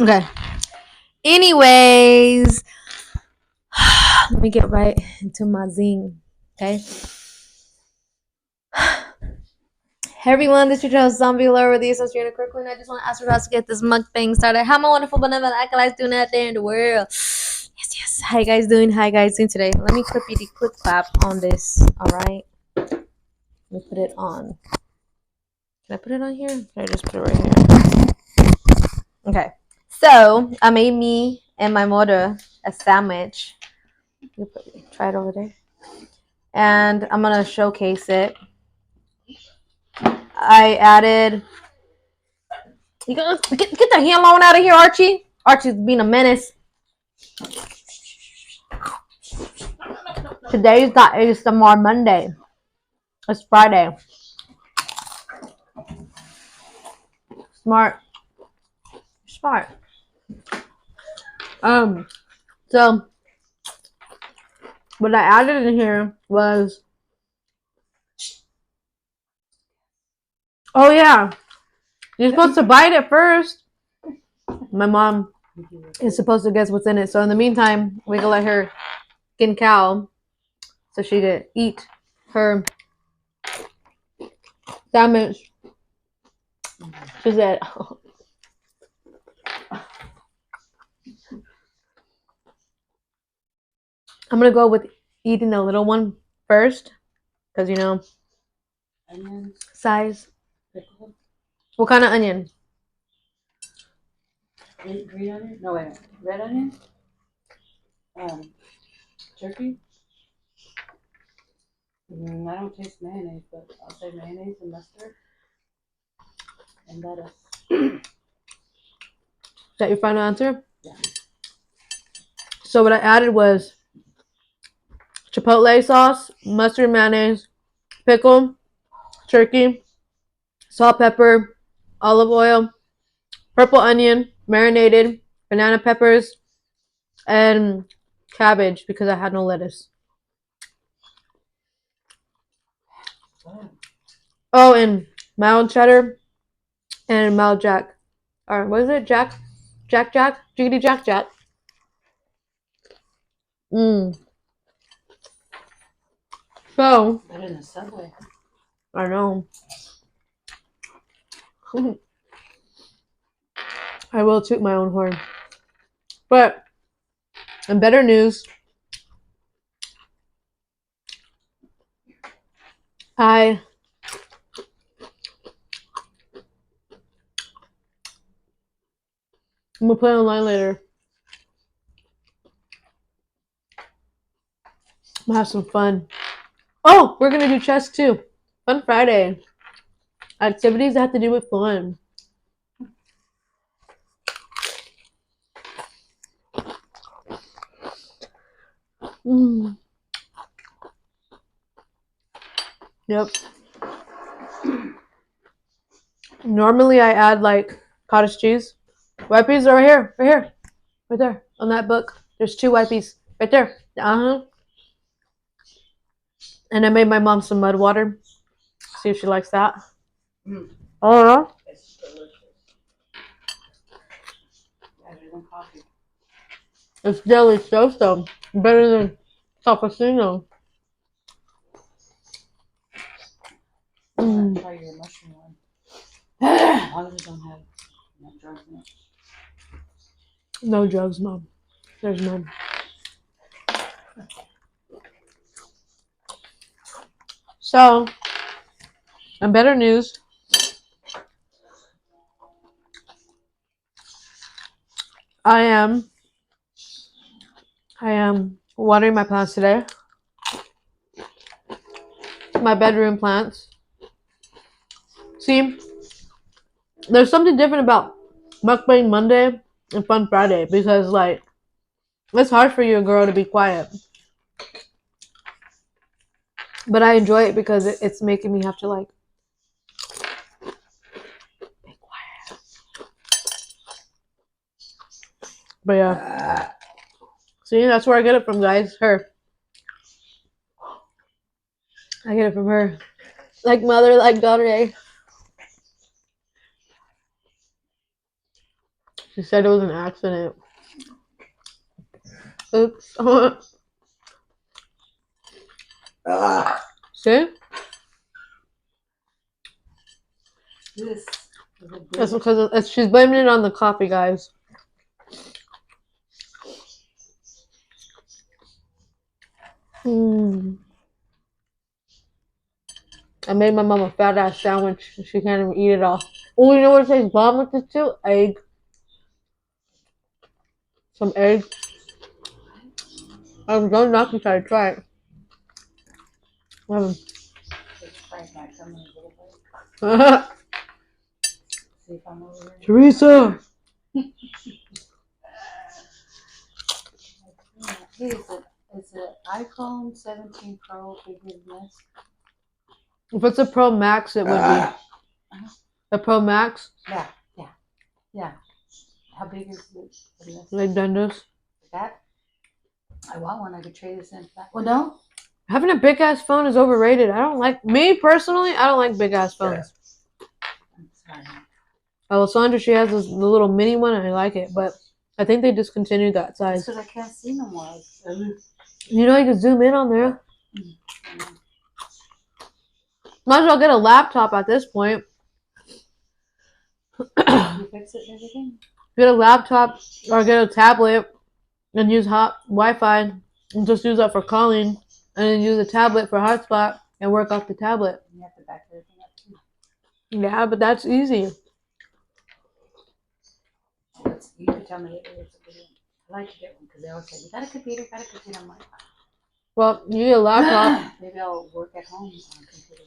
Okay. Anyways, let me get right into my zing. Okay. Hey everyone, this is your host Zombie Lore with the Associated Quickly, and I just want to ask for us to get this mukbang started. How my wonderful benevolent acolytes doing out there in the world? Yes. How you guys doing? How you guys doing today? Let me clippity clip clap on this. Alright. Let me put it on. Can I put it on here? Can I just put it right here? Okay. So I made me and my mother a sandwich. Try it over there. And I'm gonna showcase it. I added. You get the hell on out of here, Archie. Archie's being a menace. Today's not. It's tomorrow Monday. It's Friday. Smart. So what I added in here was. Oh yeah, you're supposed to bite it first. My mom is supposed to guess what's in it. So in the meantime, we can let her skin cow so she could eat her sandwich. She said, I'm gonna go with eating the little one first, because Onions. Size. Pickle. What kind of onion? Green onion? No, wait. Red onion? Turkey? I don't taste mayonnaise, but I'll say mayonnaise and mustard. And lettuce. Is that your final answer? Yeah. So what I added was chipotle sauce, mustard, mayonnaise, pickle, turkey, salt, pepper, olive oil, purple onion, marinated, banana peppers, and cabbage because I had no lettuce. Oh, and mild cheddar and mild jack. Or what is it? Jack? Jiggity Jack. So, Better than Subway. I know. I will toot my own horn. But, in better news, I'm gonna play online later. I'm gonna have some fun. Oh, we're gonna do chess too. Fun Friday. Activities that have to do with fun. Yep. Normally I add like cottage cheese. Wipes are right here. Right there. On that book. There's 2 wipes. Right there. And I made my mom some mud water. See if she likes that. Oh, It's delicious. Better than coffee. it's delicious though. Better than cappuccino. Try your mushroom one. As long as it don't have enough drugs in it. No drugs, Mom. There's none. So, in better news, I am watering my plants today. My bedroom plants. See, there's something different about Mukbang Monday and Fun Friday because, like, it's hard for you, girl, to be quiet. But I enjoy it because it's making me have to, like, be quiet. But yeah. See, that's where I get it from, guys. Her. I get it from her. Like mother, like daughter, eh? She said it was an accident. Oops. See? This is a That's good. because she's blaming it on the coffee, guys. I made my mom a fat ass sandwich. She can't even eat it all. Oh, you know what tastes bomb with this too? Egg. Some egg. Don't knock me, try to try it. Frank might come in a little bit. See if I'm over here. Teresa! Hey, is it iPhone 17 Pro bigger than this? If it's a Pro Max, it would be. The Pro Max? Yeah. How big is it? Like Dundas. That? I want one. I could trade this in. Well, no. Having a big ass phone is overrated. I don't like, me personally, I don't like big ass phones. I'm sorry. Oh, Sandra, she has the little mini one and I like it, but I think they discontinued that size. Because I can't see no more. You know, you can zoom in on there. Might as well get a laptop at this point. You fix it and everything? Get a laptop or get a tablet and use hot Wi-Fi and just use that for calling and then use a tablet for hotspot and work off the tablet. You have to back everything up too. Yeah, but that's easy. You can tell me it's a video. I like to get one because they always say, you got a computer, I'm like, Well, you get a laptop. maybe I'll work at home on a computer.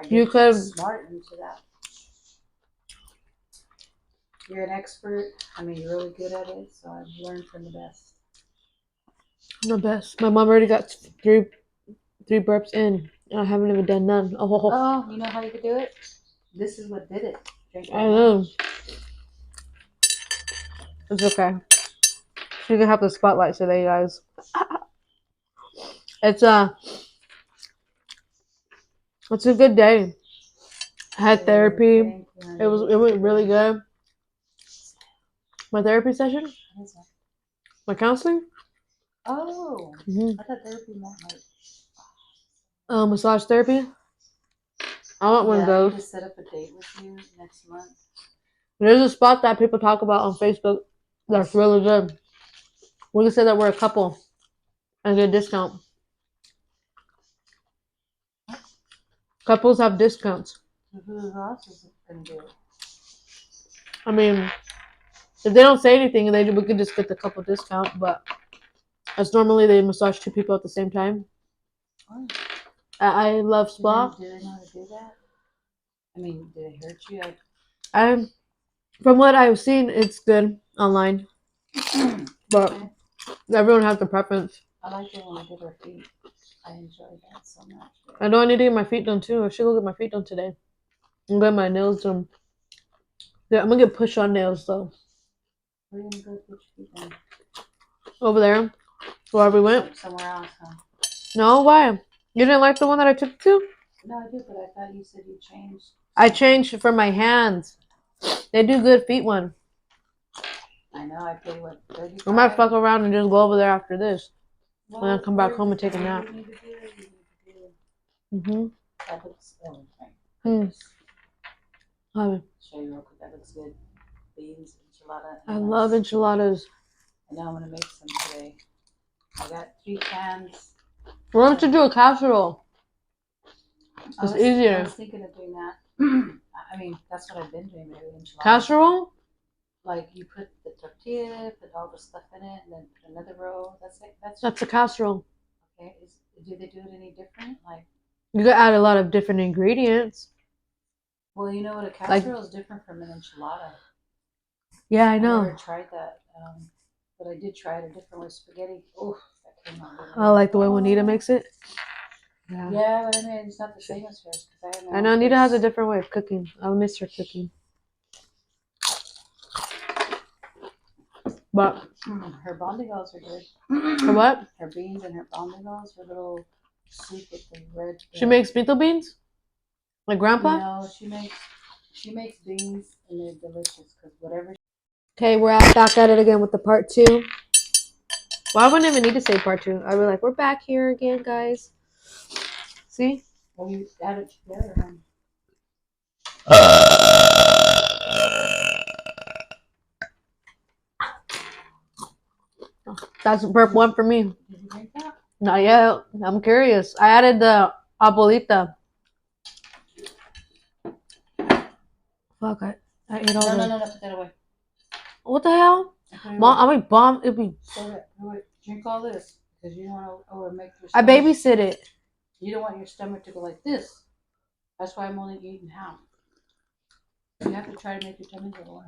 You could smart into that. You're an expert. I mean, you're really good at it, so I've learned from the best. The best. My mom already got three burps in, and I haven't even done none. Oh, you know how you could do it? This is what did it. Drink I know. It's okay. She can have the spotlight today, guys. It's a good day. I had therapy. It went really good. My therapy session? What is that? My counseling? Oh, Mm-hmm. I thought therapy meant like massage therapy. I want one of those. I need to set up a date with you next month. There's a spot that people talk about on Facebook that's really good. We can say that we're a couple and get a discount. Couples have discounts. Who else is going to do it? I mean, if they don't say anything, we could just get the couple discount. But as normally they massage two people at the same time. Oh. I love spa. Do they know how to do that? I mean, did it hurt you? From what I've seen, it's good online. But everyone has their preference. I like it when I did her feet. I enjoy that so much. I know I need to get my feet done too. I should go get my feet done today. I'm getting my nails done. Yeah, I'm gonna get push-on nails though. Where are you gonna go put your feet done? Over there, where we went. Somewhere else, huh? No, why? You didn't like the one that I took you to? No, I did, but I thought you said you changed. I changed for my hands. They do good feet one. I know. I paid what, $35? I might fuck around and just go over there after this. And then come back home and take a nap. That looks Show you real quick. That looks good. Beans, enchilada. I love enchiladas. I know I'm gonna make some today. I got 3 cans. Why don't you do a casserole? It's easier. I was thinking of doing that. I mean, that's what I've been doing, maybe enchiladas. Casserole? Like you put the tortilla, put all the stuff in it, and then put another row. That's it. That's a casserole. Okay. Do they do it any different? Like you could add a lot of different ingredients. Well, you know what, a casserole is different from an enchilada. Yeah, I know. I never tried that, but I did try it a different way. Spaghetti. Oh, that came out. Oh, like the way Juanita makes it. Yeah, but I mean, it's not the same as hers because I know Anita has a different way of cooking. I'll miss her cooking. But her bondigals are good. Her what? Her beans and her bondigals, her little soup with the red. She makes pinto beans? Like grandpa? No, she makes beans and they're delicious because whatever Okay, we're back at it again with the part 2. Well, I wouldn't even need to say part 2. I'd be like, we're back here again, guys. See? Well, you add it together. That's burp 1 for me. Did you drink that? Not yet. I'm curious. I added the abuelita. Fuck, I ate all No, put that away. What the hell? Mom, I mean, bomb. It'd be. Wait, drink all this because you don't want to make your. I babysit it. You don't want your stomach to go like this. That's why I'm only eating half. You have to try to make your tummy go lower.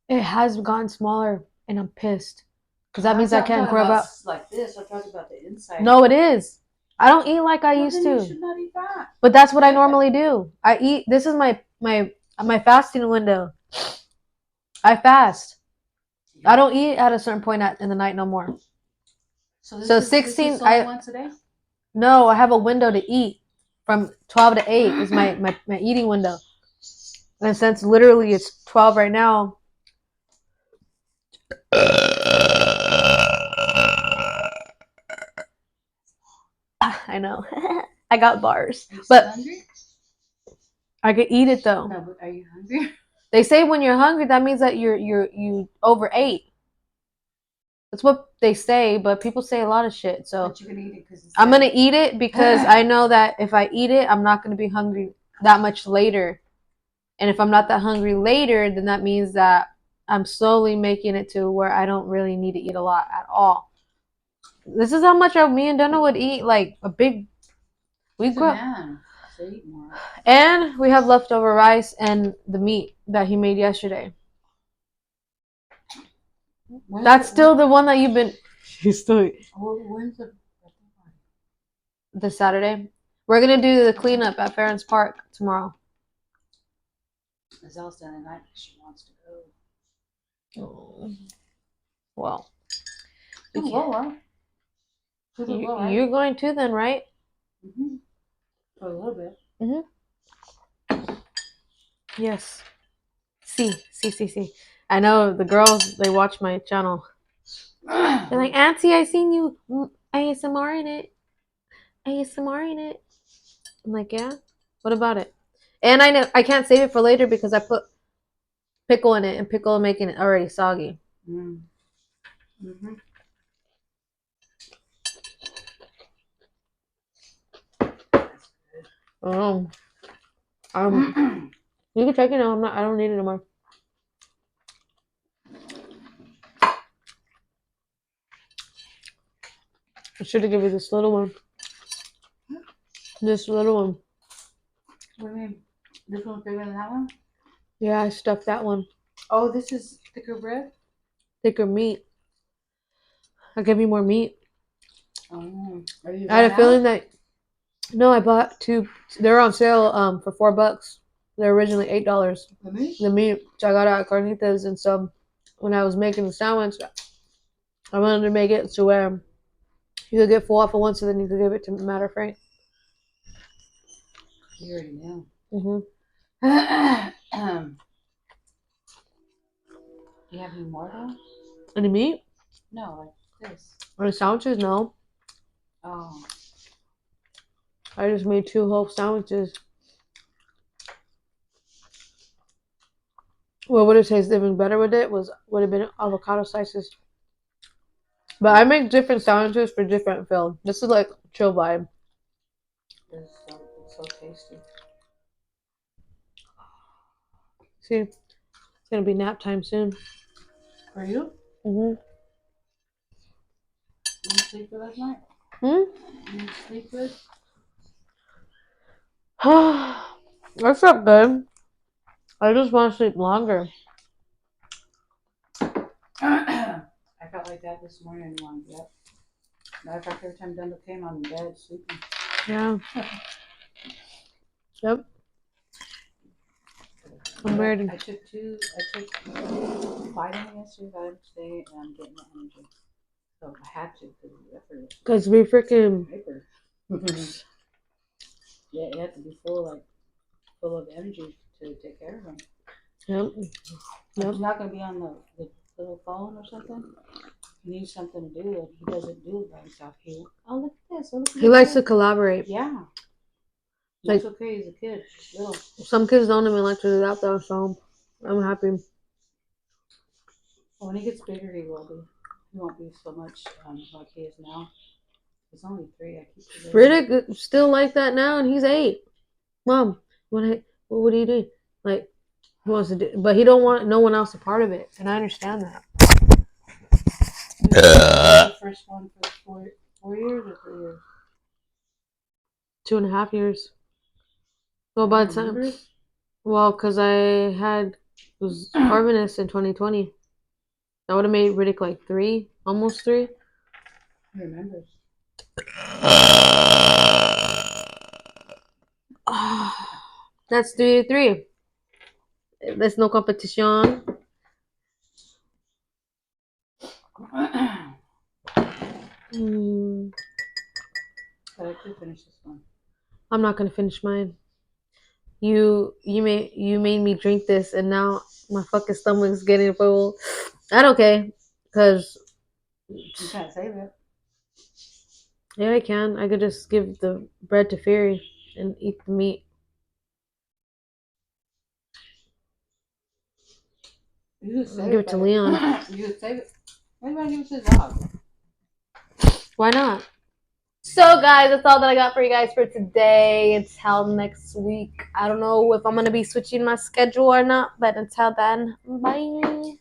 It has gotten smaller, and I'm pissed because that means I can't grab out like this. I'm talking about the inside. No, it is. I don't eat like I used to. You should not eat that. But that's what I normally do. I eat. This is my fasting window. I fast. I don't eat at a certain point in the night no more. So 16. This is only once a day? No, I have a window to eat from 12 to 8 is my eating window. And since literally it's 12 right now. I know. I got bars. But hungry? I could eat it though. No, but are you hungry? They say when you're hungry, that means that you overate. That's what they say, but people say a lot of shit. So but you're gonna eat it I'm gonna eat it because I know that if I eat it, I'm not gonna be hungry that much later. And if I'm not that hungry later, then that means that I'm slowly making it to where I don't really need to eat a lot at all. This is how much me and Donna would eat, like a big. We grow. So eat more. And we have leftover rice and the meat that he made yesterday. That's still the one that you've been. She's still. When's the Saturday? We're gonna do the cleanup at Farron's Park tomorrow. Zelle's done tonight because she wants to go. Oh. Well. You're going too then, right? Mm-hmm. For a little bit. Mm-hmm. Yes. See. I know the girls, they watch my channel. They're like, Auntie, I seen you ASMR in it. I'm like, yeah? What about it? And I know I can't save it for later because I put pickle in it, and pickle making it already soggy. Mm-hmm. You can take it now. I don't need it anymore. I should have given you this little one. This little one. What do you mean? This one's bigger than that one? Yeah, I stuffed that one. Oh, this is thicker bread? Thicker meat. I'll give you more meat. Oh, I had a feeling that. No, I bought 2. They're on sale for $4. They're originally $8. The meat. So I got it at Carnitas, and so when I was making the sandwich, I wanted to make it to where you could get full off of one, so then you could give it to Matter Frank. You already know. Mm-hmm. Do you have any more though? Any meat? No, like this. Any sandwiches? No. Oh. I just made 2 whole sandwiches. What would have tasted even better with it would have been avocado slices. But I make different sandwiches for different film. This is like chill vibe. It's so tasty. See, it's gonna be nap time soon. For you? Mm-hmm. You sleep good last night? You sleep good? What's up, good? I just want to sleep longer. I felt like that this morning. I didn't want to get up. Matter of fact, every time Dundle came, I'm in bed sleeping. Yeah. Yep. I'm ready. I took vitamin yesterday, vitamin today, and I'm getting the energy. So I had to because of the effort. Because we freaking. Yeah, you have to be full of energy to take care of them. Yep. Like Yep. he's not gonna be on the little phone or something. He needs something to do, and he doesn't do it by himself. Oh, look at this. Oh, look at He likes to collaborate. Yeah. Like- That's okay. He's a kid. He's little. Some kids don't even like to do that though, so I'm happy. Well, when he gets bigger, he will be. He won't be so much like he is now. He's only 3. I keep forgetting. Riddick is still like that now, and he's 8. Mom, what do you do? Like, he wants to do, but he don't want no one else a part of it, and I understand that. The first one for 4 years or 3 years? 2.5 years. Well, by the time, well, because I was harvest in 2020. That would have made Riddick like 3, almost 3. He remembers. That's 3. There's no competition. But I could finish this one. I'm not gonna finish mine. You made me drink this, and now my fucking stomach's getting full. That's okay, cause you can't save it. Yeah, I can. I could just give the bread to Fury and eat the meat. You just save Give it to Leon. You just save it. Why do you give it to his dog? Why not? So, guys, that's all that I got for you guys for today. Until next week. I don't know if I'm going to be switching my schedule or not, but until then, bye.